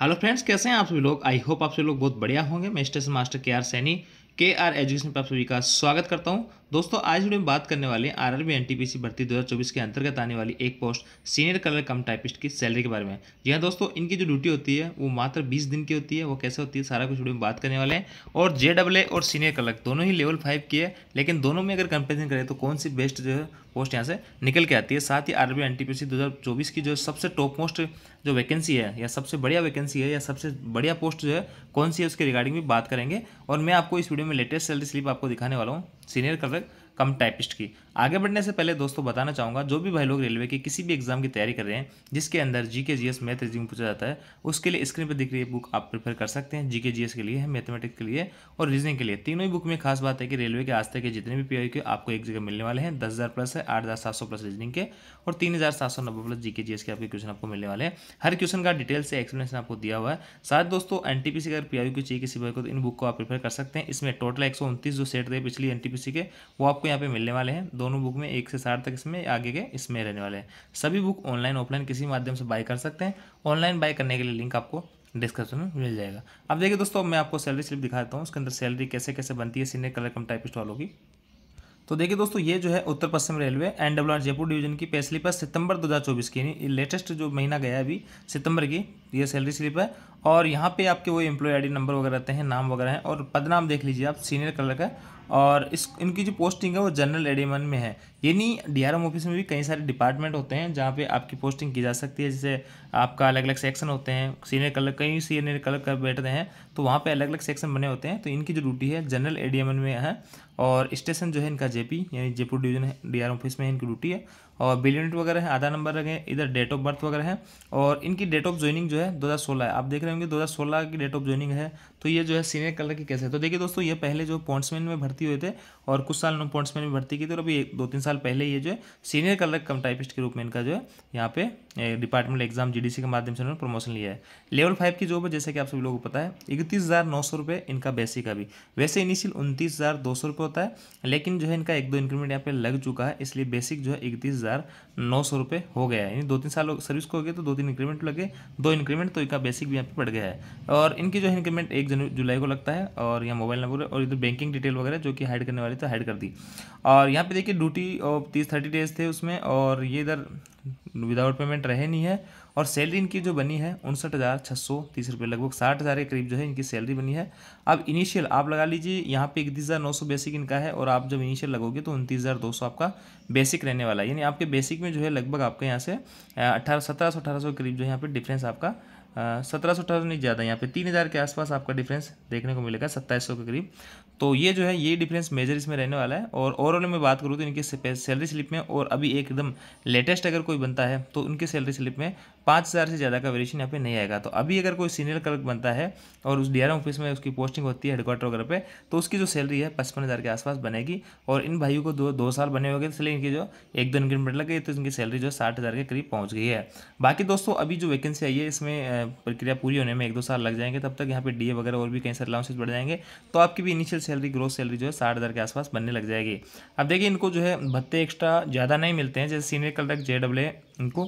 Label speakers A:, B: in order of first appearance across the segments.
A: Hello friends, कैसे हैं आप सभी लोग। आई होप आप सभी लोग बहुत बढ़िया होंगे। मैं स्टेशन मास्टर के आर सैनी के आर एजुकेशन पर आप सभी का स्वागत करता हूं। दोस्तों, आज वीडियो में बात करने वाले हैं आरआरबी एनटीपीसी भर्ती 2024 के अंतर्गत आने वाली एक पोस्ट सीनियर कलर कम टाइपिस्ट की सैलरी के बारे में। जी हाँ दोस्तों, इनकी जो ड्यूटी होती है वो मात्र 20 दिन की होती है। वो कैसे होती है सारा कुछ वीडियो में बात करने वाले हैं। और JAA और सीनियर कलर दोनों ही लेवल 5 की है, लेकिन दोनों में अगर कंपेरिजन करें तो कौन सी बेस्ट जो है पोस्ट यहाँ से निकल के आती है। साथ ही आरआरबी एनटीपीसी 2024 की जो सबसे टॉप मोस्ट जो वैकेंसी है या सबसे बढ़िया वैकेंसी है या सबसे बढ़िया पोस्ट जो है कौन सी है उसके रिगार्डिंग भी बात करेंगे। और मैं आपको इस वीडियो में लेटेस्ट सैलरी स्लिप आपको दिखाने वाला हूँ सीनियर कलर कम टाइपिस्ट की। आगे बढ़ने से पहले दोस्तों बताना चाहूँगा, जो भी भाई लोग रेलवे के किसी भी एग्जाम की तैयारी कर रहे हैं जिसके अंदर जीके जीएस मैथ रीजनिंग पूछा जाता है, उसके लिए स्क्रीन पर दिख रही है बुक आप प्रेफर कर सकते हैं। जीके जीएस के लिए है, मैथमेटिक्स के लिए और रीजनिंग के लिए। तीनों ही बुक में खास बात है कि रेलवे के आज तक के जितने भी पीआई के आपको एक जगह मिलने वाले हैं। 10,000 प्लस है, 8,700 प्लस रीजनिंग के और 3,790 प्लस जीके जीएस के आपके क्वेश्चन आपको मिलने वाले हैं। हर क्वेश्चन का डिटेल से एक्सप्लेनेशन आपको दिया हुआ है। साथ दोस्तों, एनटीपीसी अगर पीआई को चाहिए किसी भाई को तो इन बुक को आप प्रेफर कर सकते हैं। इसमें टोटल 129 जो सेट थे पिछली एनटीपीसी के वो आपको यहाँ पे मिलने वाले हैं। दोनों बुक में 1 से 60 तक इसमें आगे के इसमें रहने वाले हैं। सभी बुक ऑनलाइन ऑफलाइन किसी माध्यम से बाय कर सकते हैं। ऑनलाइन बाय करने के लिए लिंक आपको डिस्क्रिप्शन में मिल जाएगा। अब देखिए दोस्तों, मैं आपको सैलरी स्लिप दिखाता हूँ। उसके अंदर सैलरी कैसे कैसे बनती है सीनियर कलर कम टाइपिस्ट वालों की। तो देखिए दोस्तों, ये जो है उत्तर पश्चिम रेलवे NRR जयपुर डिवीजन की पे स्लिप है सितंबर 2024 की, यानी लेटेस्ट जो महीना गया है अभी सितंबर की ये सैलरी स्लिप है। और यहाँ पे आपके वो एम्प्लॉय आईडी नंबर वगैरह रहते हैं, नाम वगैरह हैं और पद नाम देख लीजिए आप सीनियर कलर का। और इनकी जो पोस्टिंग है वो जनरल एडीमन में है। यानी डीआरएम ऑफिस में भी कई सारे डिपार्टमेंट होते हैं जहाँ पे आपकी पोस्टिंग की जा सकती है। जैसे आपका अलग अलग सेक्शन होते हैं, सीनियर कलर कई सीनियर कलर कर बैठते हैं तो वहाँ पे अलग अलग सेक्शन बने होते हैं। तो इनकी जो ड्यूटी है जनरल एडीएमएन में है। और स्टेशन जो है इनका जेपी यानी जयपुर डिवीजन डीआरएम ऑफिस में इनकी ड्यूटी है। और बिल यूनिट वगैरह है, आधार नंबर रखे, इधर डेट ऑफ बर्थ वगैरह है। और इनकी डेट ऑफ ज्वाइनिंग जो है 2016 है। आप देख रहे होंगे 2016 की डेट ऑफ ज्वाइनिंग है। तो ये जो है सीनियर कलर की कैसे है। तो देखिए दोस्तों, ये पहले जो पॉइंट्समैन में भर्ती हुए थे और कुछ साल पॉइंट्समैन में भर्ती की थी और अभी 2-3 साल पहले ये जो है सीनियर कलर कम टाइपिस्ट के रूप में इनका जो है यहाँ पे डिपार्टमेंट एग्जाम जीडीसी के माध्यम से उन्होंने प्रमोशन लिया है। लेवल 5 की जॉब है, जैसे कि आप सभी लोगों को पता है। 31,900 रुपये इनका बेसिक अभी। वैसे इनिशियल 29,200 रुपये होता है, लेकिन जो है इनका 1-2 इंक्रीमेंट यहाँ पे लग चुका है, इसलिए बेसिक जो है 31,900 रुपये हो गया है। यानी 2-3 साल सर्विस को हो गए तो 2-3 इंक्रीमेंट लगे, 2 इंक्रीमेंट तो इनका बेसिक भी यहाँ पे बढ़ गया है। और इनकी जो है इंक्रीमेंट 1 जुलाई को लगता है। और यहाँ मोबाइल नंबर और इधर बैंकिंग डिटेल वगैरह जो कि हाइड करने वाली तो हाइड कर दी। और यहाँ पे देखिए ड्यूटी ऑफ 30 डेज थे उसमें, और ये इधर विदाउट पेमेंट रहे नहीं है। और सैलरी इनकी जो बनी है 59,630 रुपये, लगभग 60,000 के करीब जो है इनकी सैलरी बनी है। अब इनिशियल आप लगा लीजिए, यहाँ पे 31,900 बेसिक इनका है और आप जब इनिशियल लगोगे तो 29,200 आपका बेसिक रहने वाला है। यानी आपके बेसिक में जो है लगभग आपके यहाँ से 1700-1800 के करीब जो है यहाँ पे डिफरेंस आपका 1718 नहीं ज़्यादा, यहाँ पे 3,000 के आसपास आपका डिफरेंस देखने को मिलेगा, 2700 के करीब। तो ये जो है ये डिफरेंस मेजर इसमें रहने वाला है। और ओवरऑल में बात करूँ तो इनकी सैलरी स्लिप में और अभी एकदम लेटेस्ट अगर कोई बनता है तो उनकी सैलरी स्लिप में 5,000 से ज़्यादा का वेरिएशन यहाँ पे नहीं आएगा। तो अभी अगर कोई सीनियर क्लर्क बनता है और उस डीआरएम ऑफिस में उसकी पोस्टिंग होती है हेडक्वार्टर वगैरह पे, तो उसकी जो सैलरी है 55,000 के आसपास बनेगी। और इन भाइयों को 2 साल बने हो गए, इसलिए इनकी जो 1-2 इंक्रीमेंट लग गई तो इनकी सैलरी जो 60,000 के करीब पहुँच गई है। बाकी दोस्तों, अभी जो वैकेंसी आई है इसमें प्रक्रिया पूरी होने में 1-2 साल लग जाएंगे, तब तक यहाँ पे डीए वगैरह और भी कई सारे अलाउंसेस बढ़ जाएंगे। तो आपकी भी इनिशियल सैलरी ग्रोथ सैलरी जो है 60,000 के आसपास बनने लग जाएगी। अब देखिए, इनको जो है भत्ते एक्स्ट्रा ज़्यादा नहीं मिलते हैं जैसे सीनियर क्लर्क JAA इनको,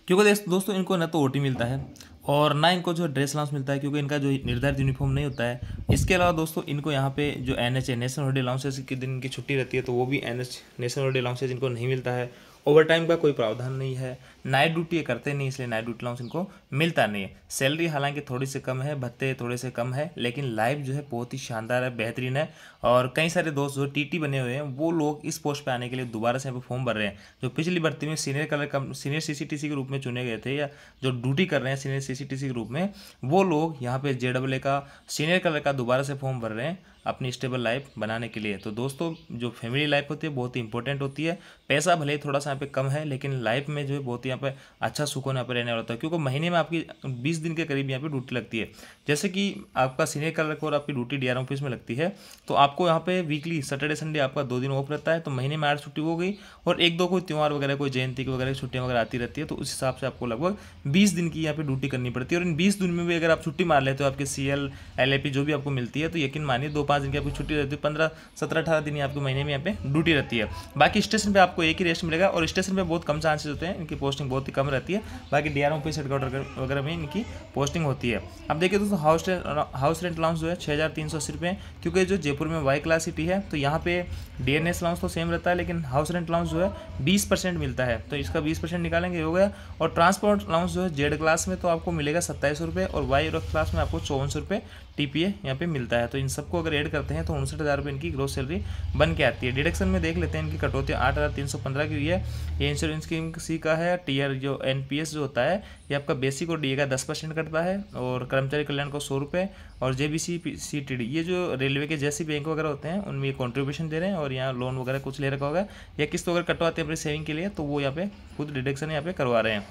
A: क्योंकि दोस्तों इनको ना तो ओटी मिलता है और ना इनको जो ड्रेस अलाउंस मिलता है, क्योंकि इनका जो निर्धारित यूनिफॉर्म नहीं होता है। इसके अलावा दोस्तों इनको यहाँ पे जो NHA नेशनल हॉलीडे अलाउंसेस के दिन इनकी छुट्टी रहती है तो वो भी नेशनल हॉलीडे अलाउंसेस इनको नहीं मिलता है। ओवर टाइम का कोई प्रावधान नहीं है, नाइट ड्यूटी ये करते नहीं, इसलिए नाइट ड्यूटी अलाउंस इनको मिलता नहीं है। सैलरी हालांकि थोड़ी सी कम है, भत्ते थोड़े से कम है, लेकिन लाइफ जो है बहुत ही शानदार है, बेहतरीन है। और कई सारे दोस्त जो टीटी बने हुए हैं वो लोग इस पोस्ट पे आने के लिए दोबारा से यहाँ पे फॉर्म भर रहे हैं। जो पिछली भर्ती में सीनियर CCTC के रूप में चुने गए थे या जो ड्यूटी कर रहे हैं सीनियर CCTC के रूप में, वो लोग यहाँ पे JAA का सीनियर कलर का दोबारा से फॉर्म भर रहे हैं अपनी स्टेबल लाइफ बनाने के लिए। तो दोस्तों, जो फैमिली लाइफ होती है बहुत ही इंपॉर्टेंट होती है। पैसा भले ही थोड़ा सा यहाँ पे कम है, लेकिन लाइफ में जो है बहुत ही यहाँ पे अच्छा सुकून यहाँ पे रहने वाला होता है, क्योंकि महीने में आपकी 20 दिन के करीब यहाँ पे ड्यूटी लगती है। जैसे कि आपका सीनियर क्लर्क और आपकी ड्यूटी डीआरएम ऑफिस में लगती है, तो आपको यहाँ पे वीकली सैटरडे संडे आपका 2 दिन ऑफ रहता है, तो महीने में 8 छुट्टी हो गई। और 1-2 कोई त्यौहार वगैरह कोई जयंती वगैरह छुट्टियाँ वगैरह आती रहती है, तो उस हिसाब से आपको लगभग 20 दिन की यहाँ पे ड्यूटी करनी पड़ती है। और इन 20 दिन में भी अगर आप छुट्टी मार लेते हो आपके CL LAP जो भी आपको मिलती है, तो यकीन मानिए 2 5 दिन की आपकी छुट्टी रहती है, 15 17 18 दिन आपके महीने में यहाँ पे ड्यूटी रहती है। बाकी स्टेशन पे आपको एक ही रेस्ट मिलेगा और स्टेशन पे बहुत कम चांसेस होते हैं, इनकी पोस्टिंग बहुत ही कम रहती है। बाकी डीआरएम ऑफिस हेडक्वार्टर वगैरह में इनकी पोस्टिंग होती है। अब देखिए दोस्तों हाउस रेंट अलाउंस जो है 6,380 रुपये, क्योंकि जो जयपुर में वाई क्लास सिटी है तो यहाँ पे डीएनएस अलाउंस तो सेम रहता है, लेकिन हाउस रेंट अलाउंस जो है 20% मिलता है, तो इसका 20% निकालेंगे हो गया। और ट्रांसपोर्ट अलाउंस जो है जेड क्लास में तो आपको मिलेगा 27 रुपये और वाई क्लास में आपको 54 रुपये टीपीए यहाँ पे मिलता है। तो इन सबको अगर ऐड करते हैं तो 59,000 रुपये इनकी ग्रोस सैलरी बन के आती है। डिडक्शन में देख लेते हैं, इनकी कटौती 8,315 की हुई है। ये इंश्योरेंस स्कीम सी का है। टीआर जो एनपीएस जो होता है ये आपका बेसिक और डीए का 10% कटता है, और कर्मचारी कल्याण को 100 रुपये, और जेबीसी सीटीडी ये जो रेलवे के जैसे बैंक वगैरह होते हैं उनमें ये कॉन्ट्रीब्यूशन दे रहे हैं, और यहाँ लोन वगैरह कुछ ले रखा होगा या किस्त अगर कटवाते हैं अपनी सेविंग के लिए तो वो यहाँ पे खुद डिडक्शन यहाँ पे करवा रहे हैं।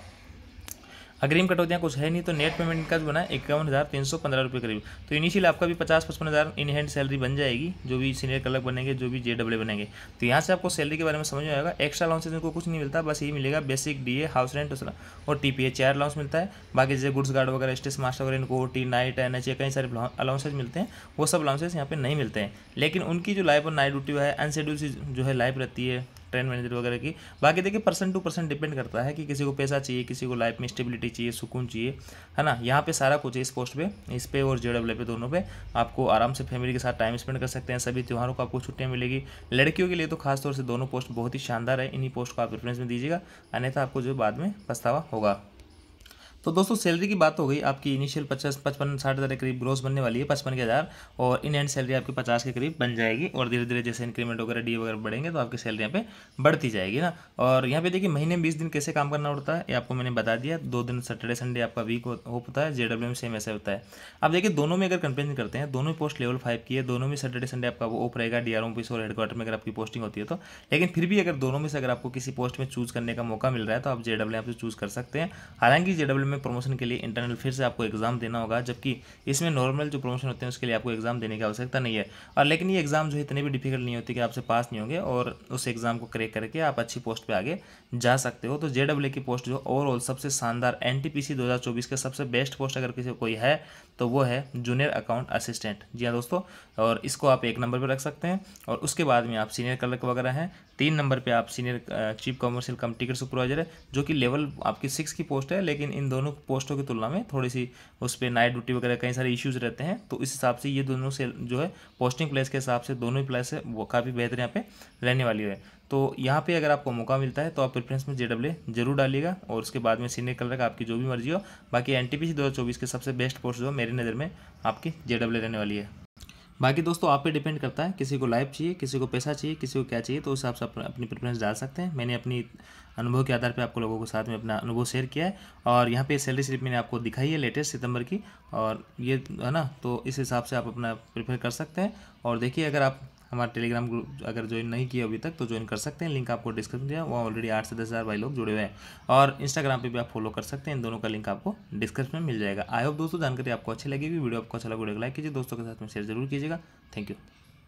A: अग्रिम कटौतियाँ कुछ है नहीं, तो नेट पेमेंट इनका जो बना 51,315 रुपये करीब। तो इनिशियल आपका भी 50-55 इन हैंड सैलरी बन जाएगी, जो भी सीनियर क्लर्क बनेंगे, जो भी जेडब्ल्यू बनेंगे। तो यहाँ से आपको सैलरी के बारे में समझ में आएगा। एक्स्ट्रा अलाउंसेज इनको कुछ नहीं मिलता, बस यही मिलेगा बेसिक डीए, हाउस रेंट और टीपीए 4 अलाउंस मिलता है। बाकी जैसे गुड्स गार्ड वगैरह, स्टेशन मास्टर वगैरह, इनको ओटी, नाइट, एनएचए कई सारे अलाउंसेज मिलते हैं, वो सब अलाउंसेज यहाँ पे नहीं मिलते हैं। लेकिन उनकी जो लाइफ और नाइट ड्यूटी है, अनशेड्यूल जो है लाइफ रहती है ट्रेन मैनेजर वगैरह की। बाकी देखिए पर्सन टू पर्सन डिपेंड करता है कि किसी को पैसा चाहिए, किसी को लाइफ में स्टेबिलिटी चाहिए, सुकून चाहिए, है ना। यहाँ पे सारा कुछ है इस पोस्ट पे, इस पे और जेडब्ल्यू पे, दोनों पे आपको आराम से फैमिली के साथ टाइम स्पेंड कर सकते हैं। सभी त्योहारों को आपको छुट्टियाँ मिलेगी। लड़कियों के लिए तो खासतौर से दोनों पोस्ट बहुत ही शानदार है, इन्हीं पोस्ट को आप प्रेफरेंस में दीजिएगा, अन्यथा आपको जो बाद में पछतावा होगा। तो दोस्तों सैलरी की बात हो गई, आपकी इनिशियल 55-60 हज़ार के करीब ग्रोस बनने वाली है, 55 के हज़ार, और इन एंड सैलरी आपकी 50 के करीब बन जाएगी। और धीरे धीरे जैसे इंक्रीमेंट वगैरह डी वगैरह बढ़ेंगे तो आपकी सैलरी यहाँ पे बढ़ती जाएगी ना। और यहाँ पे देखिए महीने में 20 दिन कैसे काम करना पड़ता है ये आपको मैंने बता दिया। 2 दिन सैटरडे संडे आपका वीक होता है, जेडब्ल्यू में सेम ऐसा होता है। अब देखिए दोनों में अगर कंपेरिजन करते हैं, दोनों पोस्ट लेवल 5 की है, दोनों में सैटरडे संडे आपका वो ऑफ रहेगा डीआरओ ऑफिस और हेडक्वार्टर में अगर आपकी पोस्टिंग होती है तो। लेकिन फिर भी अगर दोनों में से अगर आपको किसी पोस्ट में चूज करने का मौका मिल रहा है तो आप जेडब्ल्यू यहाँ से चूज कर सकते हैं। हालांकि जेडब्ल्यू में प्रमोशन के लिए इंटरनल फिर से आपको एग्जाम देना होगा, जबकि इसमें नॉर्मल जो प्रमोशन होते हैं उसके लिए आपको एग्जाम देने की आवश्यकता नहीं है। और लेकिन ये एग्जाम जो है इतने भी डिफिकल्ट नहीं होती कि आपसे पास नहीं होंगे, और उस एग्जाम को क्रैक करके आप अच्छी पोस्ट पे आगे जा सकते हो। तो जेडब्ल्यू की पोस्ट जो ओवरऑल सबसे शानदार एनटीपीसी 2024 के सबसे बेस्ट पोस्ट अगर किसी कोई है तो वो है जूनियर अकाउंट असिस्टेंट। जी हाँ दोस्तों, और इसको आप 1 नंबर पर रख सकते हैं, और उसके बाद में आप सीनियर क्लर्क वगैरह हैं। 3 नंबर पे आप सीनियर चीफ कमर्शियल कम टिकट सुपरवाइजर है, जो कि लेवल आपकी 6 की पोस्ट है, लेकिन इन दोनों पोस्टों की तुलना में थोड़ी सी उस पर नाइट ड्यूटी वगैरह कई सारे इश्यूज रहते हैं। तो इस हिसाब से ये दोनों से जो है पोस्टिंग प्लेस के हिसाब से दोनों ही प्लेस है वो काफ़ी बेहतर यहाँ पे रहने वाली है। तो यहाँ पे अगर आपको मौका मिलता है तो आप प्रेफरेंस में जेडब्ल्यू जरूर डालिएगा, और उसके बाद में सीनियर क्लर्क आपकी जो भी मर्जी हो। बाकी एनटीपीसी 2024 के सबसे बेस्ट पोस्ट जो मेरी नज़र में आपकी जेडब्ल्यू रहने वाली है। बाकी दोस्तों आप पे डिपेंड करता है, किसी को लाइफ चाहिए, किसी को पैसा चाहिए, किसी को क्या चाहिए, तो उस हिसाब से अपनी प्रेफरेंस डाल सकते हैं। मैंने अपनी अनुभव के आधार पे आपको लोगों के साथ में अपना अनुभव शेयर किया है, और यहाँ पे सैलरी स्लिप मैंने आपको दिखाई है लेटेस्ट सितंबर की, और ये है ना, तो इस हिसाब से आप अपना प्रेफर कर सकते हैं। और देखिए अगर आप हमारा टेलीग्राम ग्रुप अगर ज्वाइन नहीं किया अभी तक तो ज्वाइन कर सकते हैं, लिंक आपको डिस्क्रिप्शन दिया, वहाँ ऑलरेडी 8 से 10 हज़ार भाई लोग जुड़े हुए हैं। और इंस्टाग्राम पे भी आप फॉलो कर सकते हैं, इन दोनों का लिंक आपको डिस्क्रिप्शन में मिल जाएगा। आई होप दोस्तों जानकारी आपको अच्छी लगेगी। वीडियो आपको अच्छा लगा वीडियो को लाइक कीजिए, दोस्तों के साथ में शेयर जरूर कीजिएगा। Thank you.